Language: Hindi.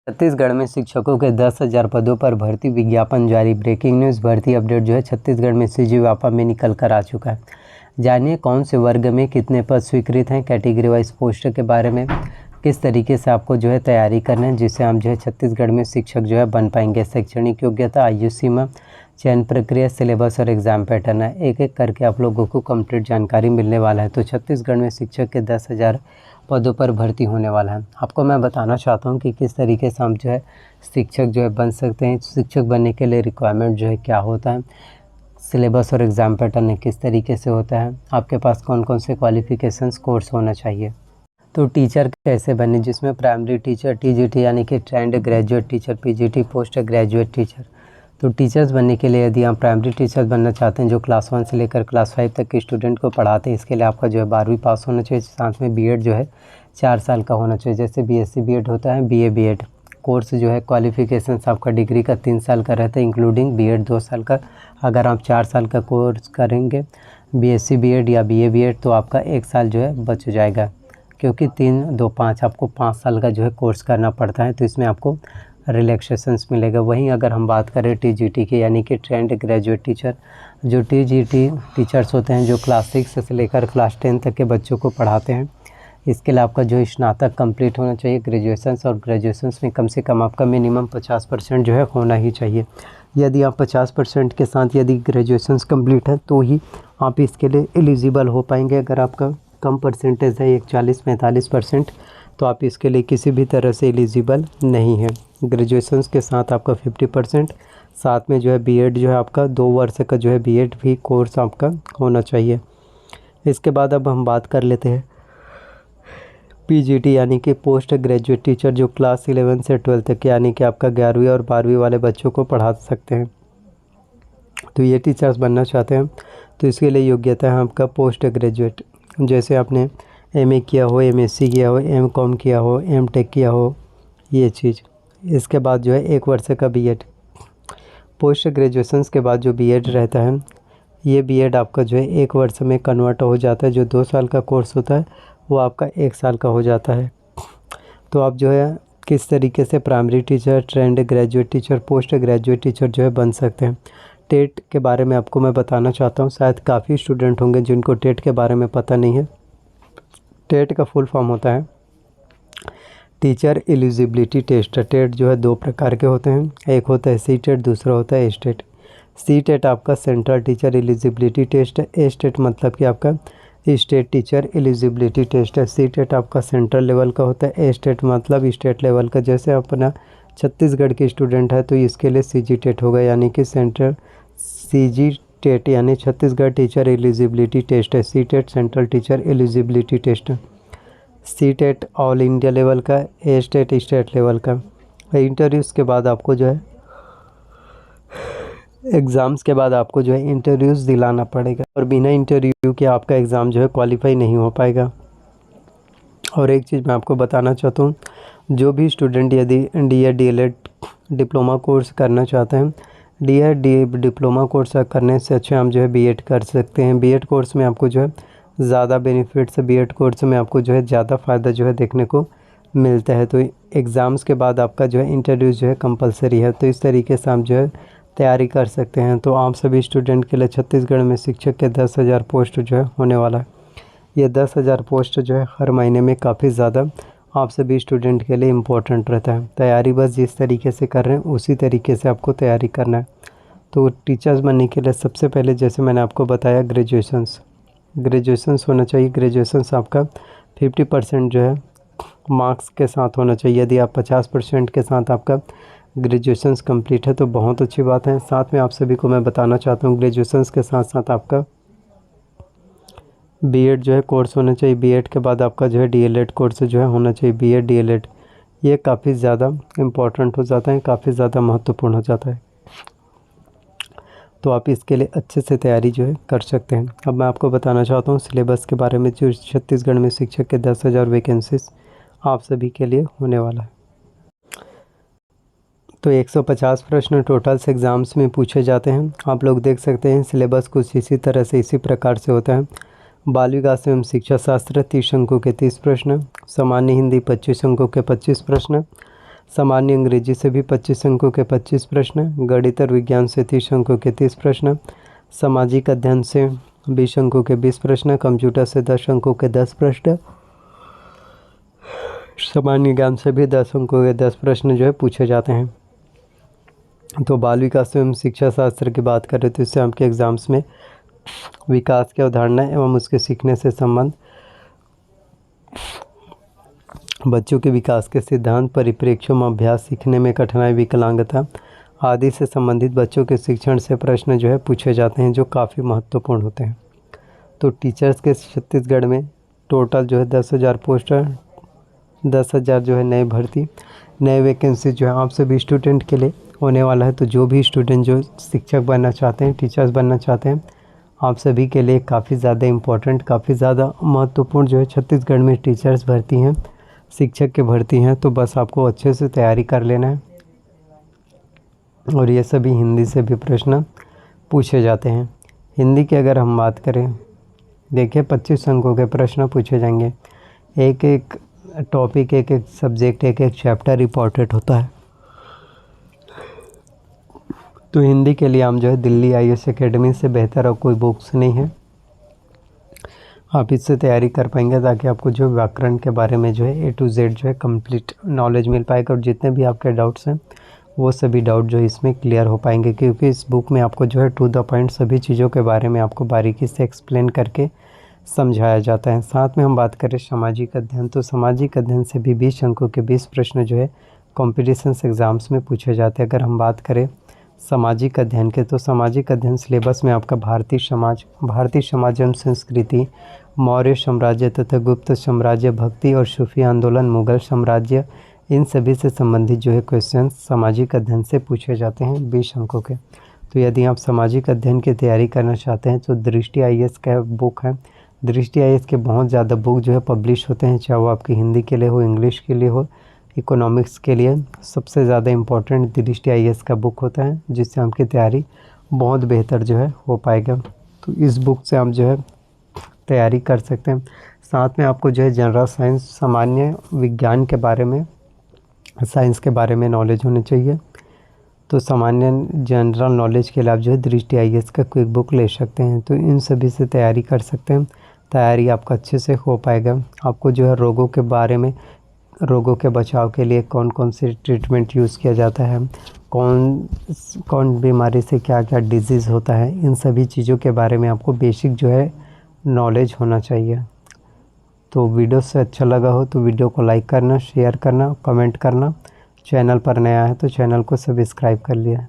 छत्तीसगढ़ में शिक्षकों के 10,000 पदों पर भर्ती विज्ञापन जारी। ब्रेकिंग न्यूज़, भर्ती अपडेट जो है छत्तीसगढ़ में सीजी व्यापा में निकल कर आ चुका है। जानिए कौन से वर्ग में कितने पद स्वीकृत हैं, कैटेगरी वाइज पोस्ट के बारे में, किस तरीके से आपको जो है तैयारी करना है जिससे आप जो है छत्तीसगढ़ में शिक्षक जो है बन पाएंगे। शैक्षणिक योग्यता, आयु सीमा, चयन प्रक्रिया, सिलेबस और एग्ज़ाम पैटर्न है, एक एक करके आप लोगों को कंप्लीट जानकारी मिलने वाला है। तो छत्तीसगढ़ में शिक्षक के 10,000 पदों पर भर्ती होने वाला है। आपको मैं बताना चाहता हूँ कि किस तरीके से हम जो है शिक्षक जो है बन सकते हैं। शिक्षक बनने के लिए रिक्वायरमेंट जो है क्या होता है, सिलेबस और एग्ज़ाम पैटर्न किस तरीके से होता है, आपके पास कौन कौन से क्वालिफ़िकेशंस कोर्स होना चाहिए। तो टीचर कैसे बने, जिसमें प्राइमरी टीचर, टीजीटी यानी कि trained graduate teacher, PGT post graduate teacher. तो टीचर्स बनने के लिए यदि आप प्राइमरी टीचर्स बनना चाहते हैं जो क्लास 1 से लेकर क्लास 5 तक के स्टूडेंट को पढ़ाते हैं, इसके लिए आपका जो है 12वीं पास होना चाहिए। साथ में बीएड जो है 4 साल का होना चाहिए। जैसे बीएससी बीएड होता है, बीए बीएड कोर्स जो है क्वालिफिकेशंस आपका डिग्री का 3 साल का रहता है, इंक्लूडिंग बीएड 2 साल का। अगर आप 4 साल का कोर्स करेंगे बीएससी बीएड या बीए बीएड तो आपका 1 साल जो है बच जाएगा, क्योंकि 3, 2, 5 आपको 5 साल का जो है कोर्स करना पड़ता है, तो इसमें आपको रिलैक्सेशंस मिलेगा। वहीं अगर हम बात करें टीजीटी की यानी कि ट्रेंड ग्रेजुएट टीचर, जो टीजीटी टीचर्स होते हैं जो क्लास 6 से लेकर क्लास 10 तक के बच्चों को पढ़ाते हैं, इसके लिए आपका जो स्नातक कंप्लीट होना चाहिए ग्रेजुएशंस, और ग्रेजुएशंस में कम से कम आपका मिनिमम 50% जो है होना ही चाहिए। यदि आप 50% के साथ यदि ग्रेजुएशंस कंप्लीट है तो ही आप इसके लिए एलिजिबल हो पाएंगे। अगर आपका कम परसेंटेज है 40-45% तो आप इसके लिए किसी भी तरह से एलिजिबल नहीं है। ग्रेजुएशंस के साथ आपका 50%, साथ में जो है बीएड जो है आपका 2 वर्ष का जो है बीएड भी कोर्स आपका होना चाहिए। इसके बाद अब हम बात कर लेते हैं पीजीटी यानी कि पोस्ट ग्रेजुएट टीचर, जो क्लास 11 से 12 तक यानी कि आपका 11वीं और 12वीं वाले बच्चों को पढ़ा सकते हैं। तो ये टीचर्स बनना चाहते हैं तो इसके लिए योग्यता है आपका पोस्ट ग्रेजुएट। जैसे आपने एमए किया हो, एमएससी किया हो, एमकॉम किया हो, एमटेक किया हो, ये चीज़। इसके बाद जो है 1 वर्ष का बीएड। पोस्ट ग्रेजुएशंस के बाद जो बीएड रहता है, ये बीएड आपका जो है 1 वर्ष में कन्वर्ट हो जाता है। जो 2 साल का कोर्स होता है वो आपका 1 साल का हो जाता है। तो आप जो है किस तरीके से primary teacher, trained graduate teacher, post graduate teacher जो है बन सकते हैं। टेट के बारे में आपको मैं बताना चाहता हूँ, शायद काफ़ी स्टूडेंट होंगे जिनको टेट के बारे में पता नहीं है। टेट का फुल फॉर्म होता है टीचर एलिजिबिलिटी टेस्ट। टेट जो है 2 प्रकार के होते हैं, एक होता है सी टेट, दूसरा होता है एस टेट। सी टेट आपका सेंट्रल टीचर एलिजिबिलिटी टेस्ट है, एस टेट मतलब कि आपका स्टेट टीचर एलिजिबिलिटी टेस्ट है। सी टेट आपका सेंट्रल लेवल का होता है, एस टेट मतलब स्टेट लेवल का। जैसे अपना छत्तीसगढ़ के स्टूडेंट है तो इसके लिए सीजी टेट होगा, यानी कि सेंट्रल सीजी टेट यानी छत्तीसगढ़ टीचर एलिजिबिलिटी टेस्ट है। C TET central teacher eligibility test है। C TET all India level का, एस टेट स्टेट लेवल का। इंटरव्यूज़ के बाद आपको जो है एग्ज़ाम्स के बाद आपको जो है इंटरव्यूज़ दिलाना पड़ेगा, और बिना इंटरव्यू के आपका एग्ज़ाम जो है क्वालिफाई नहीं हो पाएगा। और एक चीज़ मैं आपको बताना चाहता हूँ, जो भी स्टूडेंट यदि डीएड डीएलएड डिप्लोमा कोर्स करना चाहते हैं, डीएड डिप्लोमा कोर्स करने से अच्छा हम जो है बीएड कर सकते हैं। बीएड कोर्स में आपको जो है ज़्यादा बेनिफिट्स है, बीएड कोर्स में आपको जो है ज़्यादा फ़ायदा जो है देखने को मिलता है। तो एग्ज़ाम्स के बाद आपका जो है इंटरव्यू जो है कंपलसरी है, तो इस तरीके से आप जो है तैयारी कर सकते हैं। तो आप सभी स्टूडेंट के लिए छत्तीसगढ़ में शिक्षक के 10,000 पोस्ट जो है होने वाला है। ये 10,000 पोस्ट जो है हर महीने में काफ़ी ज़्यादा आप सभी स्टूडेंट के लिए इम्पोर्टेंट रहता है। तैयारी बस जिस तरीके से कर रहे हैं उसी तरीके से आपको तैयारी करना है। तो टीचर्स बनने के लिए सबसे पहले जैसे मैंने आपको बताया ग्रेजुएशंस होना चाहिए। ग्रेजुएशंस आपका 50% जो है मार्क्स के साथ होना चाहिए। यदि आप 50% के साथ आपका ग्रेजुएशंस कंप्लीट है तो बहुत अच्छी बात है। साथ में आप सभी को मैं बताना चाहता हूँ ग्रेजुएशंस के साथ साथ आपका बीएड जो है कोर्स होना चाहिए। बीएड के बाद आपका जो है डीएलएड कोर्स जो है होना चाहिए। बीएड डीएलएड ये काफ़ी ज़्यादा इम्पोर्टेंट हो जाता है, काफ़ी ज़्यादा महत्वपूर्ण हो जाता है। तो आप इसके लिए अच्छे से तैयारी जो है कर सकते हैं। अब मैं आपको बताना चाहता हूँ सिलेबस के बारे में, जो छत्तीसगढ़ में शिक्षक के 10,000 वैकेंसीज आप सभी के लिए होने वाला है। तो 150 प्रश्न टोटल्स एग्ज़ाम्स में पूछे जाते हैं। आप लोग देख सकते हैं सिलेबस कुछ इसी तरह से इसी प्रकार से होता है। बाल विकास एवं शिक्षा शास्त्र 30 अंकों के 30 प्रश्न, सामान्य हिंदी 25 अंकों के 25 प्रश्न, सामान्य अंग्रेजी से भी 25 अंकों के 25 प्रश्न, गणित और विज्ञान से 30 अंकों के 30 प्रश्न, सामाजिक अध्ययन से 20 अंकों के 20 प्रश्न, कंप्यूटर से 10 अंकों के 10 प्रश्न, सामान्य ज्ञान से भी 10 अंकों के 10 प्रश्न जो है पूछे जाते हैं। तो बाल विकास एवं शिक्षा शास्त्र की बात करें तो इससे आपके एग्जाम्स में विकास की अवधारणा एवं उसके सीखने से संबंध, बच्चों के विकास के सिद्धांत, परिप्रेक्ष्यों में अभ्यास, सीखने में कठिनाई, विकलांगता आदि से संबंधित बच्चों के शिक्षण से प्रश्न जो है पूछे जाते हैं, जो काफ़ी महत्वपूर्ण होते हैं। तो टीचर्स के छत्तीसगढ़ में टोटल जो है 10,000 पोस्ट है, 10,000 जो है नए भर्ती, नए वैकेंसी जो है आप सभी स्टूडेंट के लिए होने वाला है। तो जो भी स्टूडेंट जो शिक्षक बनना चाहते हैं, टीचर्स बनना चाहते हैं, आप सभी के लिए काफ़ी ज़्यादा इम्पोर्टेंट, काफ़ी ज़्यादा महत्वपूर्ण जो है छत्तीसगढ़ में टीचर्स भर्ती हैं, शिक्षक के भर्ती हैं। तो बस आपको अच्छे से तैयारी कर लेना है। और ये सभी हिंदी से भी प्रश्न पूछे जाते हैं। हिंदी की अगर हम बात करें, देखिए 25 अंकों के प्रश्न पूछे जाएंगे। एक एक टॉपिक, एक एक सब्जेक्ट, एक एक चैप्टर इम्पॉर्टेंट होता है। तो हिंदी के लिए हम जो है दिल्ली IAS एकेडमी से बेहतर और कोई बुक्स नहीं है, आप इससे तैयारी कर पाएंगे ताकि आपको जो व्याकरण के बारे में जो है A to Z जो है कंप्लीट नॉलेज मिल पाएगा। और जितने भी आपके डाउट्स हैं वो सभी डाउट जो है इसमें क्लियर हो पाएंगे, क्योंकि इस बुक में आपको जो है टू द पॉइंट सभी चीज़ों के बारे में आपको बारीकी से एक्सप्लेन करके समझाया जाता है। साथ में हम बात करें सामाजिक अध्ययन, तो सामाजिक अध्ययन से भी 20 अंकों के 20 प्रश्न जो है कॉम्पिटिशन एग्ज़ाम्स में पूछे जाते हैं। अगर हम बात करें सामाजिक अध्ययन के, तो सामाजिक अध्ययन सिलेबस में आपका भारतीय समाज एवं संस्कृति, मौर्य साम्राज्य तथा गुप्त साम्राज्य, भक्ति और सूफी आंदोलन, मुगल साम्राज्य, इन सभी से संबंधित जो है क्वेश्चन सामाजिक अध्ययन से पूछे जाते हैं 20 अंकों के। तो यदि आप सामाजिक अध्ययन की तैयारी करना चाहते हैं तो दृष्टि IAS का बुक है। दृष्टि IAS के बहुत ज़्यादा बुक जो है पब्लिश होते हैं, चाहे वो आपकी हिंदी के लिए हो, इंग्लिश के लिए हो, इकोनॉमिक्स के लिए। सबसे ज़्यादा इम्पोर्टेंट दृष्टि IAS का बुक होता है, जिससे आपकी तैयारी बहुत बेहतर जो है हो पाएगा। तो इस बुक से आप जो है तैयारी कर सकते हैं। साथ में आपको जो है जनरल साइंस, सामान्य विज्ञान के बारे में, साइंस के बारे में नॉलेज होनी चाहिए। तो सामान्य जनरल नॉलेज के लिए आप जो है दृष्टि IAS का क्विक बुक ले सकते हैं। तो इन सभी से तैयारी कर सकते हैं, तैयारी आपका अच्छे से हो पाएगा। आपको जो है रोगों के बारे में, रोगों के बचाव के लिए कौन कौन से ट्रीटमेंट यूज़ किया जाता है, कौन बीमारी से क्या क्या डिजीज़ होता है, इन सभी चीज़ों के बारे में आपको बेसिक जो है नॉलेज होना चाहिए। तो वीडियो से अच्छा लगा हो तो वीडियो को लाइक करना, शेयर करना, कमेंट करना। चैनल पर नया है तो चैनल को सब्सक्राइब कर लिया।